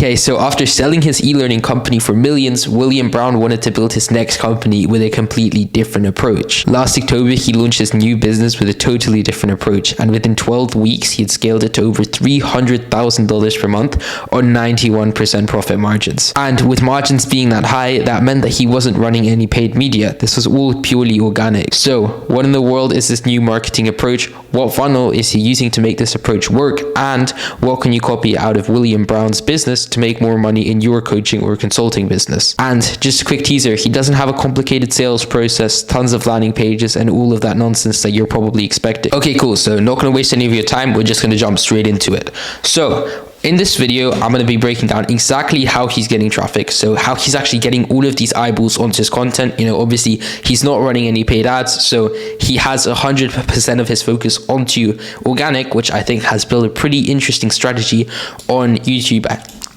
Okay, so after selling his e-learning company for millions, William Brown wanted to build his next company with a completely different approach. Last October, he launched his new business with a totally different approach, and within 12 weeks, he had scaled it to over $300,000 per month on 91% profit margins. And with margins being that high, that meant that he wasn't running any paid media. This was all purely organic. So, what in the world is this new marketing approach? What funnel is he using to make this approach work? And what can you copy out of William Brown's business to make more money in your coaching or consulting business? And just a quick teaser, he doesn't have a complicated sales process, tons of landing pages, and all of that nonsense that you're probably expecting. Okay, cool. So not going to waste any of your time. We're just going to jump straight into it. So in this video, I'm going to be breaking down exactly how he's getting traffic. So how he's actually getting all of these eyeballs onto his content. You know, obviously he's not running any paid ads. So he has 100% of his focus onto organic, which I think has built a pretty interesting strategy on YouTube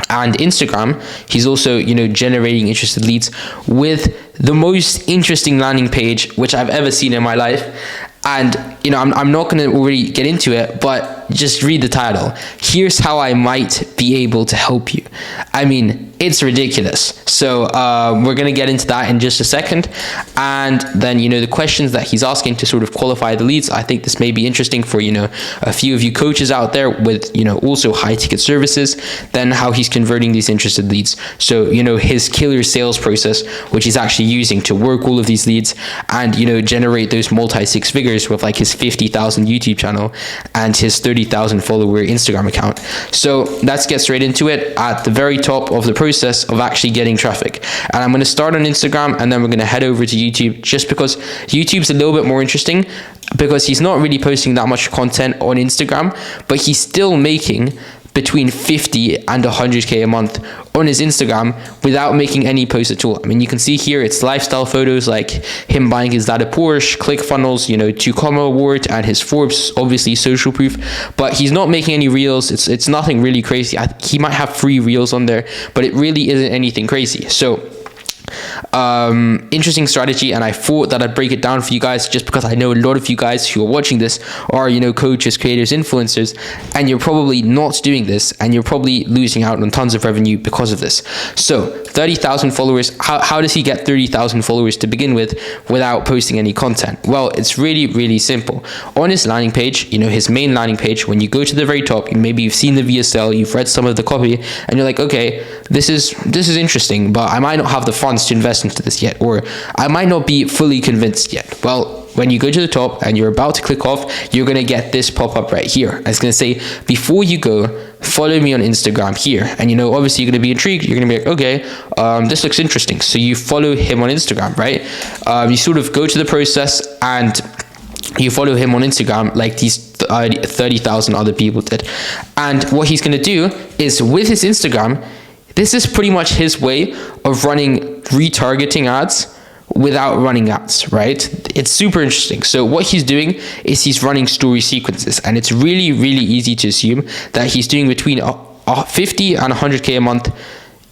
and Instagram. He's also, you know, generating interested leads with the most interesting landing page which I've ever seen in my life. And, you know, I'm not going to already get into it, but just read the title. Here's how I might be able to help you. I mean, it's ridiculous. So we're going to get into that in just a second. And then, you know, the questions that he's asking to sort of qualify the leads, I think this may be interesting for, you know, a few of you coaches out there with, you know, also high ticket services, then how he's converting these interested leads. So, you know, his killer sales process, which he's actually using to work all of these leads and, you know, generate those multi-six figures with like his 50,000 YouTube channel and his 30,000 follower Instagram account. So let's get straight into it at the very top of the process of actually getting traffic. And I'm going to start on Instagram and then we're going to head over to YouTube, just because YouTube's a little bit more interesting because he's not really posting that much content on Instagram, but he's still making between 50 and 100k a month on his Instagram without making any posts at all. I mean, you can see here it's lifestyle photos like him buying his dad a Porsche, ClickFunnels, you know, 2Comma award, and his Forbes, obviously social proof, but he's not making any reels. It's nothing really crazy. He might have free reels on there, but it really isn't anything crazy. So interesting strategy, and I thought that I'd break it down for you guys just because I know a lot of you guys who are watching this are, you know, coaches, creators, influencers, and you're probably not doing this and you're probably losing out on tons of revenue because of this. So 30,000 followers, how does he get 30,000 followers to begin with without posting any content? Well, it's really, really simple. On his landing page, you know, his main landing page, when you go to the very top, maybe you've seen the VSL, you've read some of the copy, and you're like, okay, this is interesting, but I might not have the funds to invest into this yet, or I might not be fully convinced yet. Well, when you go to the top and you're about to click off, you're going to get this pop-up right here. It's going to say, before you go, follow me on Instagram here. And, you know, obviously you're going to be intrigued. You're going to be like, okay, this looks interesting. So you follow him on Instagram, right? You sort of go to the process and you follow him on Instagram like these 30,000 other people did. And what he's going to do is, with his Instagram, this is pretty much his way of running retargeting ads without running ads, right? It's super interesting. So what he's doing is he's running story sequences, and it's really, really easy to assume that he's doing between 50 and 100k a month.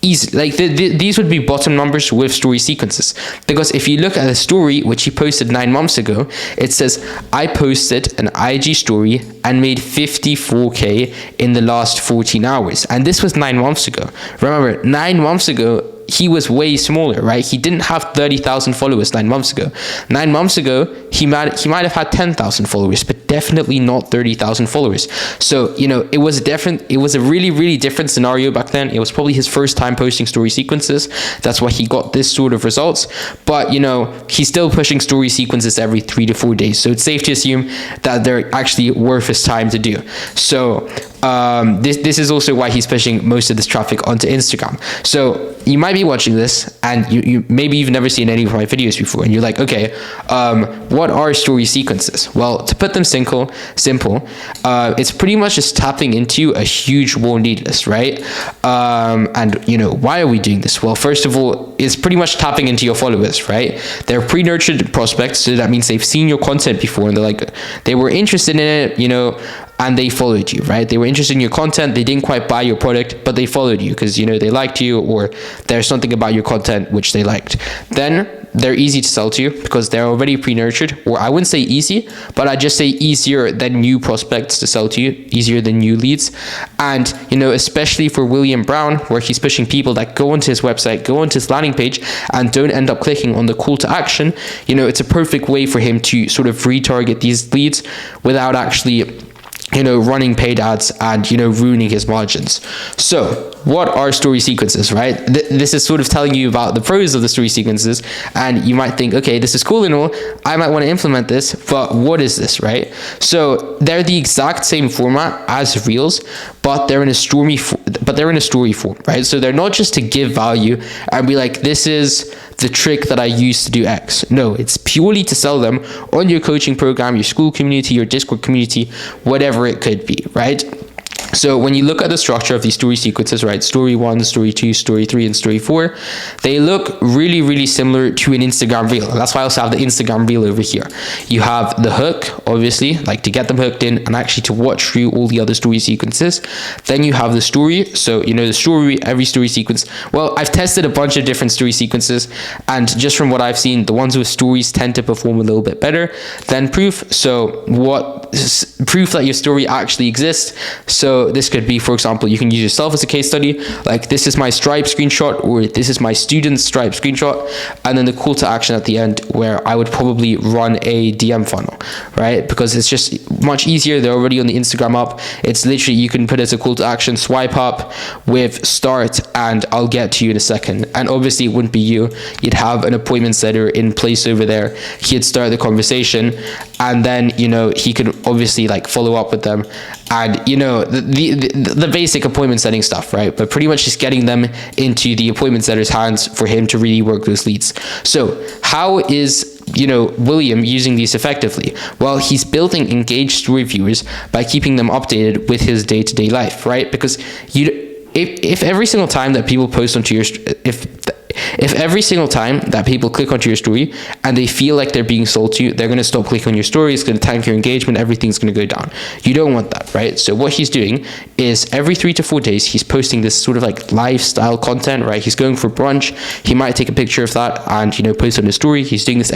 Easy. Like these would be bottom numbers with story sequences, because if you look at the story which he posted 9 months ago, it says, I posted an IG story and made 54k in the last 14 hours, and this was 9 months ago. Remember, 9 months ago he was way smaller, right? He didn't have 30,000 followers 9 months ago. 9 months ago, he might have had 10,000 followers, but definitely not 30,000 followers. So, you know, it was a really, really different scenario back then. It was probably his first time posting story sequences. That's why he got this sort of results. But, you know, he's still pushing story sequences every 3 to 4 days. So it's safe to assume that they're actually worth his time to do. So this is also why he's pushing most of this traffic onto Instagram. So you might be watching this and you maybe you've never seen any of my videos before, and you're like, okay, what are story sequences? Well, to put them simple, it's pretty much just tapping into a huge warm lead list, right? And, you know, why are we doing this? Well, first of all, it's pretty much tapping into your followers, right? They're pre-nurtured prospects, so that means they've seen your content before and they're like, they were interested in it, you know, and they followed you, right? They were interested in your content. They didn't quite buy your product, but they followed you because, you know, they liked you, or there's something about your content which they liked. Then they're easy to sell to you because they're already pre-nurtured, or I wouldn't say easy, but I'd just say easier than new prospects to sell to you, easier than new leads. And, you know, especially for William Brown, where he's pushing people that go onto his website, go onto his landing page and don't end up clicking on the call to action, you know, it's a perfect way for him to sort of retarget these leads without actually, you know, running paid ads and, you know, ruining his margins. So what are story sequences, right? This is sort of telling you about the pros of the story sequences, and you might think, okay, this is cool and all, I might want to implement this, but what is this, right? So they're the exact same format as Reels, but they're in a story form, right? So they're not just to give value and be like, this is the trick that I use to do X. No, it's purely to sell them on your coaching program, your school community, your Discord community, whatever it could be, right? So when you look at the structure of these story sequences, right, story 1, story 2, story 3, and story 4, they look really, really similar to an Instagram reel. That's why I also have the Instagram reel over here. You have the hook, obviously, like to get them hooked in and actually to watch through all the other story sequences. Then you have the story. So, you know, the story, every story sequence. Well, I've tested a bunch of different story sequences, and just from what I've seen, the ones with stories tend to perform a little bit better than proof. So proof that your story actually exists. So this could be, for example, you can use yourself as a case study, like this is my Stripe screenshot, or this is my student's Stripe screenshot, and then the call to action at the end, where I would probably run a DM funnel, right? Because it's just much easier. They're already on the Instagram app. It's literally, you can put it as a call to action, swipe up with start and I'll get to you in a second. And obviously it wouldn't be you. You'd have an appointment setter in place over there. He'd start the conversation, and then, you know, he could obviously like follow up with them, and, you know, the basic appointment setting stuff, right? But pretty much just getting them into the appointment setter's hands for him to really work those leads. So how is, you know, William using these effectively? Well, he's building engaged story viewers by keeping them updated with his day-to-day life, right? Because if every single time that people post onto your, if every single time that people click onto your story and they feel like they're being sold to, they're going to stop clicking on your story, it's going to tank your engagement, everything's going to go down. You don't want that, right? So what he's doing is every 3 to 4 days, he's posting this sort of like lifestyle content, right? He's going for brunch. He might take a picture of that and, you know, post on his story. He's doing this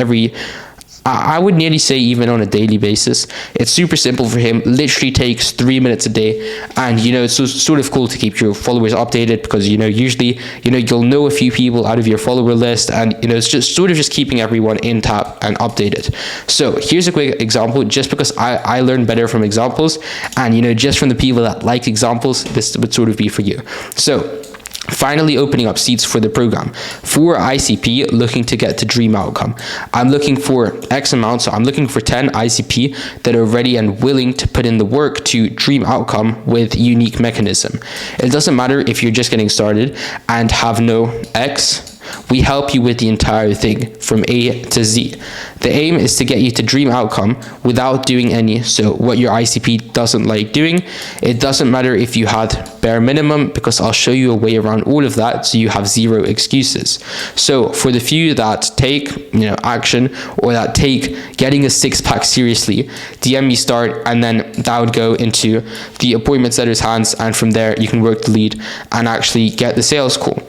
I would nearly say even on a daily basis. It's super simple for him, literally takes 3 minutes a day. And, you know, it's sort of cool to keep your followers updated because, you know, usually, you know, you'll know a few people out of your follower list, and, you know, it's just sort of just keeping everyone in tap and updated. So here's a quick example, just because I learn better from examples, and, you know, just from the people that like examples, this would sort of be for you. So finally opening up seats for the program. For ICP looking to get to dream outcome, I'm looking for X amount, so I'm looking for 10 ICP that are ready and willing to put in the work to dream outcome with unique mechanism. It doesn't matter if you're just getting started and have no X. We help you with the entire thing from A to Z. The aim is to get you to dream outcome without doing any. So what your ICP doesn't like doing, it doesn't matter if you had bare minimum, because I'll show you a way around all of that so you have zero excuses. So for the few that take, you know, action, or that take getting a 6-pack seriously, DM me start, and then that would go into the appointment setter's hands, and from there you can work the lead and actually get the sales call.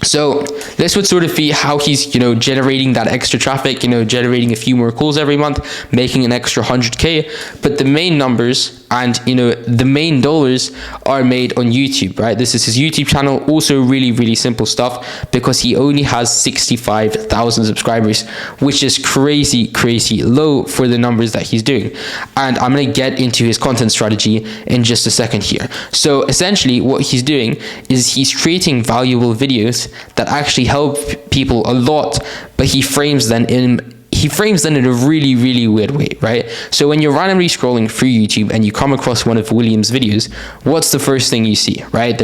So this would sort of be how he's, you know, generating that extra traffic, you know, generating a few more calls every month, making an extra 100K. But the main numbers and, you know, the main dollars are made on YouTube, right? This is his YouTube channel. Also really, really simple stuff, because he only has 65,000 subscribers, which is crazy, crazy low for the numbers that he's doing. And I'm going to get into his content strategy in just a second here. So essentially what he's doing is he's creating valuable videos that actually help people a lot, but he frames them in a really, really weird way, right? So when you're randomly scrolling through YouTube and you come across one of William's videos, what's the first thing you see, right?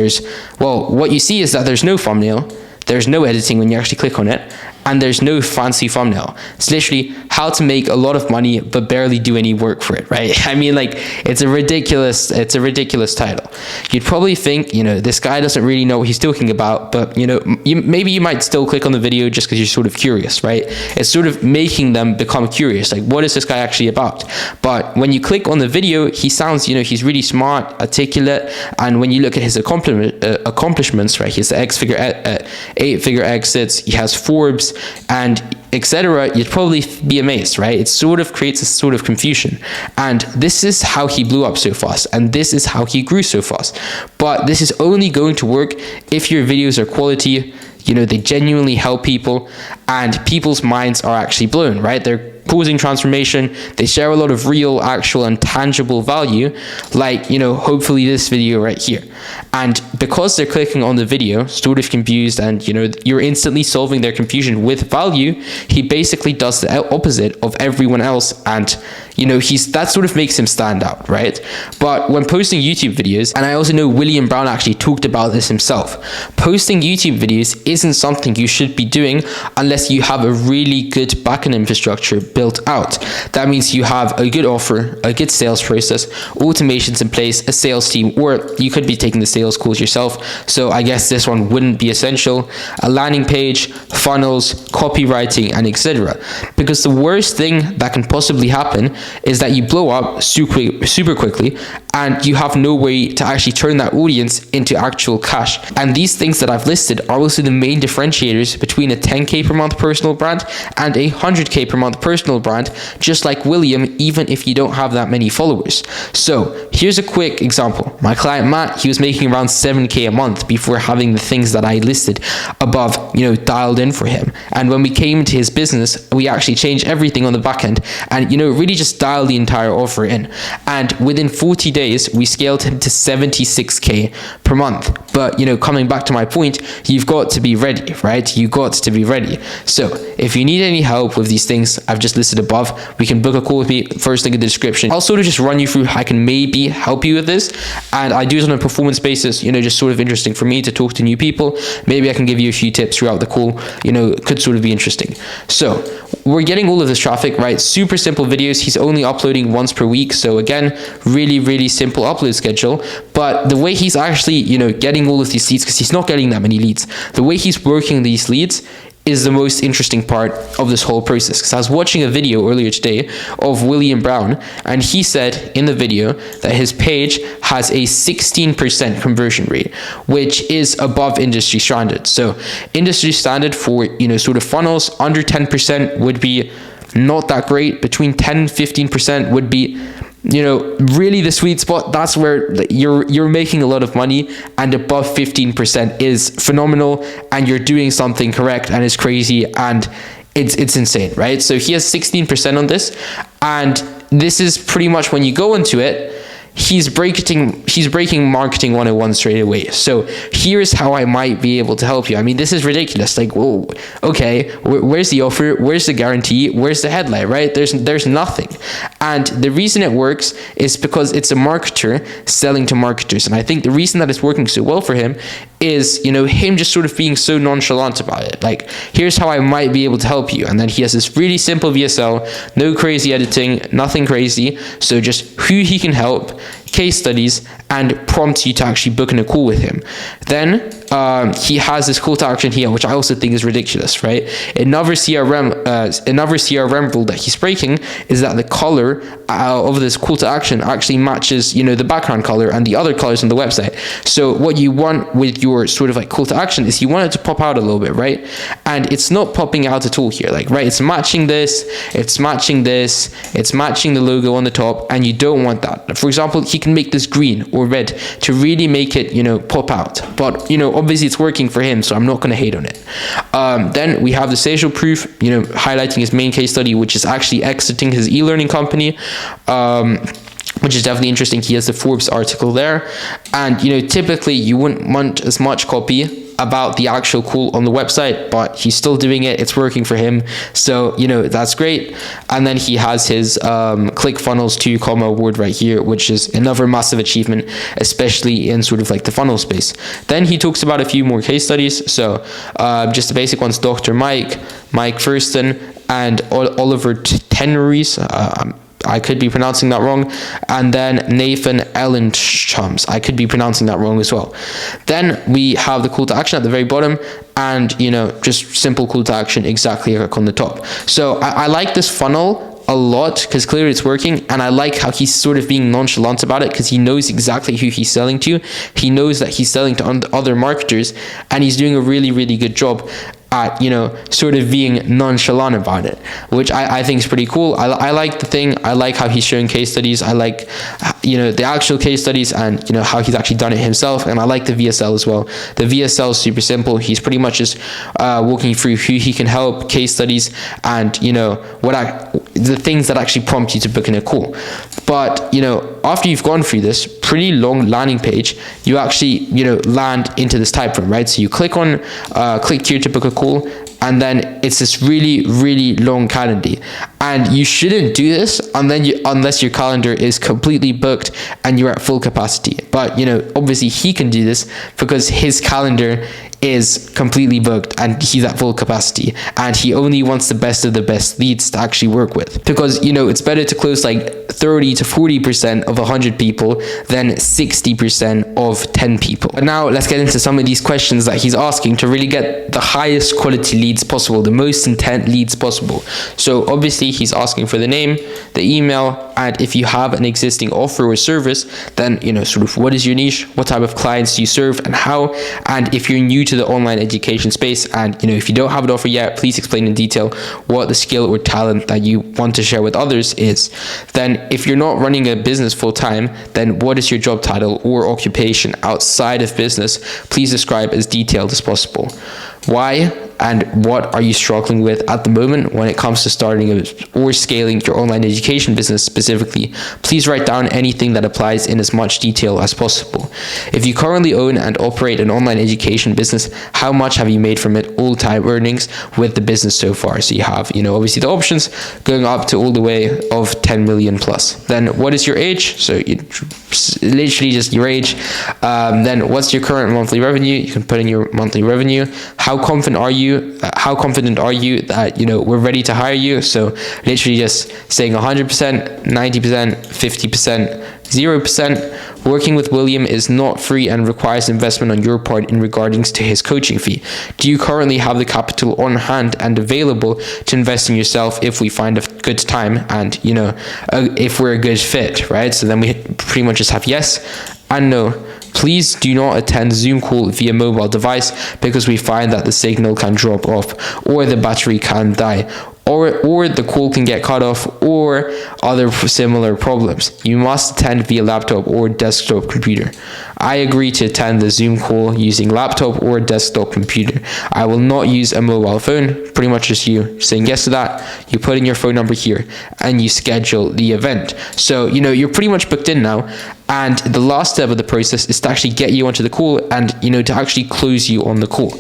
What you see is that there's no thumbnail, there's no editing when you actually click on it, and there's no fancy thumbnail. It's literally how to make a lot of money but barely do any work for it, right? I mean, like, it's a ridiculous title. You'd probably think, you know, this guy doesn't really know what he's talking about, but, you know, maybe you might still click on the video just because you're sort of curious, right? It's sort of making them become curious, like, what is this guy actually about? But when you click on the video, he sounds, you know, he's really smart, articulate, and when you look at his accomplishments, right, he has the 8-figure exits, he has Forbes, and etc., you'd probably be amazed, right? It sort of creates a sort of confusion. And this is how he blew up so fast, and this is how he grew so fast. But this is only going to work if your videos are quality, you know, they genuinely help people, and people's minds are actually blown, right? They're causing transformation. They share a lot of real, actual, and tangible value, like, you know, hopefully this video right here. And because they're clicking on the video, sort of confused, and, you know, you're instantly solving their confusion with value, he basically does the opposite of everyone else, and, you know, that sort of makes him stand out, right? But when posting YouTube videos, and I also know William Brown actually talked about this himself, posting YouTube videos isn't something you should be doing unless you have a really good backend infrastructure built out. That means you have a good offer, a good sales process, automations in place, a sales team, or you could be taking the sales calls yourself. So I guess this one wouldn't be essential. A landing page, funnels, copywriting, and etc. Because the worst thing that can possibly happen is that you blow up super quickly, and you have no way to actually turn that audience into actual cash. And these things that I've listed are also the main differentiators between a 10K per month personal brand and a 100K per month personal brand, just like William, even if you don't have that many followers. So here's a quick example. My client Matt, he was making around 7K a month before having the things that I listed above, you know, dialed in for him. And when we came to his business, we actually changed everything on the back end, and, you know, really just dialed the entire offer in. And within 40 days, we scaled him to 76K per month. But, you know, coming back to my point, you've got to be ready, right? You got to be ready. So if you need any help with these things I've just listed above, we can book a call with me. First link in the description. I'll sort of just run you through how I can maybe help you with this. And I do it on a performance basis, you know, just sort of interesting for me to talk to new people. Maybe I can give you a few tips throughout the call, you know, it could sort of be interesting. So we're getting all of this traffic, right? Super simple videos. He's only uploading once per week. So again, really simple upload schedule. But the way he's actually, you know, getting all of these leads, because he's not getting that many leads, the way he's working these leads is the most interesting part of this whole process. Because I was watching a video earlier today of William Brown, and he said in the video that his page has a 16% conversion rate, which is above industry standard. So industry standard for, you know, sort of funnels, under 10% would be not that great. Between 10 and 15% would be, you know, really the sweet spot. That's where you're making a lot of money, and above 15% is phenomenal, and you're doing something correct, and it's crazy, and it's insane, right? So he has 16% on this, and this is pretty much, when you go into it, he's breaking marketing 101 straight away. So here's how I might be able to help you. I mean, this is ridiculous. Like, whoa, okay, where's the offer? Where's the guarantee? Where's the headline, right? There's nothing. And the reason it works is because it's a marketer selling to marketers. And I think the reason that it's working so well for him is, you know, him just sort of being so nonchalant about it. Like, here's how I might be able to help you. And then he has this really simple VSL, no crazy editing, nothing crazy. So just who he can help, case studies, and prompts you to actually book in a call with him. Then he has this call to action here, which I also think is ridiculous, right? Another CRM rule that he's breaking is that the color of this call to action actually matches, you know, the background color and the other colors on the website. So what you want with your sort of like call to action is you want it to pop out a little bit, right? And it's not popping out at all here, like, right? It's matching this, it's matching this, it's matching the logo on the top, and you don't want that. For example, he can make this green or red to really make it, you know, pop out. But, you know, obviously it's working for him, so I'm not going to hate on it. Then we have the social proof, you know, highlighting his main case study, which is actually exiting his e-learning company, which is definitely interesting. He has the Forbes article there. And, you know, typically you wouldn't want as much copy about the actual call on the website, but he's still doing it. It's working for him. So, you know, that's great. And then he has his ClickFunnels 2 award right here, which is another massive achievement, especially in sort of like the funnel space. Then he talks about a few more case studies. So just the basic ones: Dr. Mike Thurston, and Oliver Tenries. I could be pronouncing that wrong. And then Nathan Ellenchums. I could be pronouncing that wrong as well. Then we have the call to action at the very bottom, and, you know, just simple call to action exactly like on the top. So I like this funnel a lot because clearly it's working, and I like how he's sort of being nonchalant about it because he knows exactly who he's selling to. He knows that he's selling to other marketers, and he's doing a really good job. at, you know, sort of being nonchalant about it, which I think is pretty cool. I like the thing. I like how he's showing case studies. I like, you know, the actual case studies and, you know, how he's actually done it himself. And I like the VSL as well. The VSL is super simple. He's pretty much just walking through who he can help, case studies, and, you know, the things that actually prompt you to book in a call. But, you know, after you've gone through this pretty long landing page, you actually, you know, land into this type frame, right? So you click here to book a call, and then it's this really, really long calendar. And you shouldn't do this unless your calendar is completely booked and you're at full capacity. But, you know, obviously he can do this because his calendar is completely booked and he's at full capacity, and he only wants the best of the best leads to actually work with, because, you know, it's better to close like 30 to 40% of 100 people than 60% of 10 people. But now let's get into some of these questions that he's asking to really get the highest quality leads possible, the most intent leads possible. So obviously he's asking for the name, the email, and if you have an existing offer or service, then, you know, sort of what is your niche, what type of clients do you serve, and how. And if you're new to the online education space, and, you know, if you don't have an offer yet, please explain in detail what the skill or talent that you want to share with others is. Then if you're not running a business full time, then what is your job title or occupation outside of business? Please describe as detailed as possible. Why and what are you struggling with at the moment when it comes to starting or scaling your online education business specifically? Please write down anything that applies in as much detail as possible. If you currently own and operate an online education business, how much have you made from it, all-time earnings with the business so far? So you have, you know, obviously the options going up to all the way of 10 million plus. Then what is your age? So you literally just your age. Then what's your current monthly revenue? You can put in your monthly revenue. How confident are you that, you know, we're ready to hire you? So literally just saying 100%, 90%, 50%, 0%. Working with William is not free and requires investment on your part in regards to his coaching fee. Do you currently have the capital on hand and available to invest in yourself if we find a good time and, you know, if we're a good fit, right? So then we pretty much just have yes and no. Please do not attend Zoom call via mobile device because we find that the signal can drop off or the battery can die, or the call can get cut off, or other similar problems. You must attend via laptop or desktop computer. I agree to attend the Zoom call using laptop or desktop computer. I will not use a mobile phone. Pretty much just you saying yes to that. You put in your phone number here and you schedule the event. So, you know, you're pretty much booked in now. And the last step of the process is to actually get you onto the call and, you know, to actually close you on the call.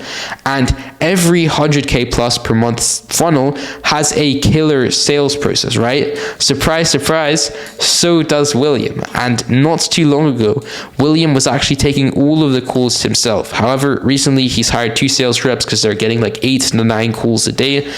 And every 100K plus per month funnel has a killer sales process, right? Surprise, surprise, so does William. And not too long ago, William was actually taking all of the calls himself. However, recently he's hired 2 sales reps because they're getting like 8 to 9 calls a day.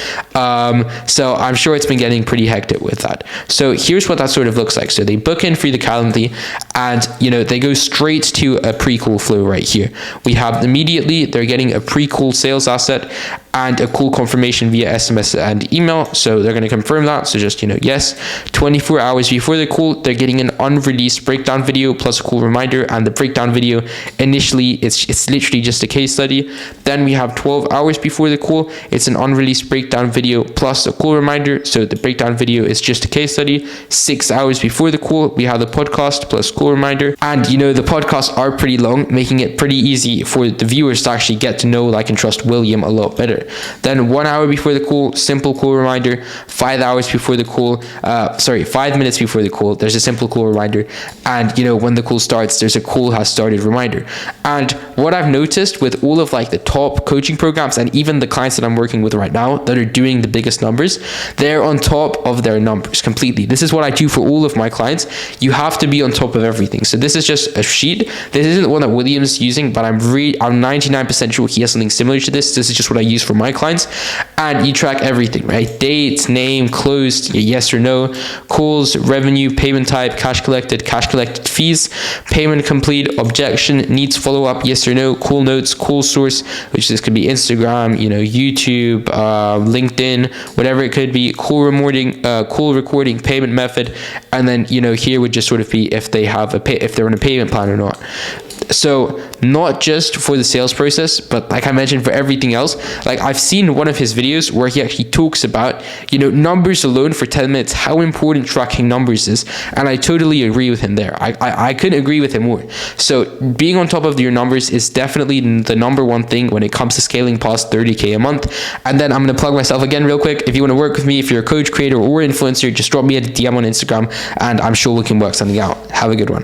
So I'm sure it's been getting pretty hectic with that. So here's what that sort of looks like. So they book in through the Calendly, and, you know, they go straight to a pre-call flow right here. We have immediately, they're getting a pre-call sales asset and a call confirmation via SMS and email. So they're going to confirm that. So just, you know, yes. 24 hours before the call, they're getting an unreleased breakdown video plus a call reminder. And the breakdown video, initially, it's literally just a case study. Then we have 12 hours before the call. It's an unreleased breakdown video plus a call reminder. So the breakdown video is just a case study. 6 hours before the call, we have the podcast plus call reminder. And, you know, the podcasts are pretty long, making it pretty easy for the viewers to actually get to know, like, and trust William a lot better. Then 1 hour before the call, simple call reminder. 5 hours before the call, 5 minutes before the call, there's a simple call reminder. And, you know, when the call starts, there's a call has started reminder. And what I've noticed with all of like the top coaching programs and even the clients that I'm working with right now that are doing the biggest numbers, they're on top of their numbers completely. This is what I do for all of my clients. You have to be on top of everything. So this is just a sheet. This isn't the one that William's using, but I'm 99% sure he has something similar to this. This is just what I use for my clients. And you track everything, right? Dates, name, closed, yes or no, calls, revenue, payment type, cash collected fees, payment complete, objection, needs follow-up, yes or no, call notes, call source, which this could be Instagram, you know, YouTube, LinkedIn, whatever it could be, call recording, payment method, and then, you know, here would just sort of be if they have if they're on a payment plan or not. So not just for the sales process, but like I mentioned, for everything else. Like I've seen one of his videos where he actually talks about, numbers alone for 10 minutes, how important tracking numbers is. And I totally agree with him there. I couldn't agree with him more. So being on top of your numbers is definitely the number one thing when it comes to scaling past 30K a month. And then I'm going to plug myself again real quick. If you want to work with me, if you're a coach, creator, or influencer, just drop me a DM on Instagram and I'm sure we can work something out. Have a good one.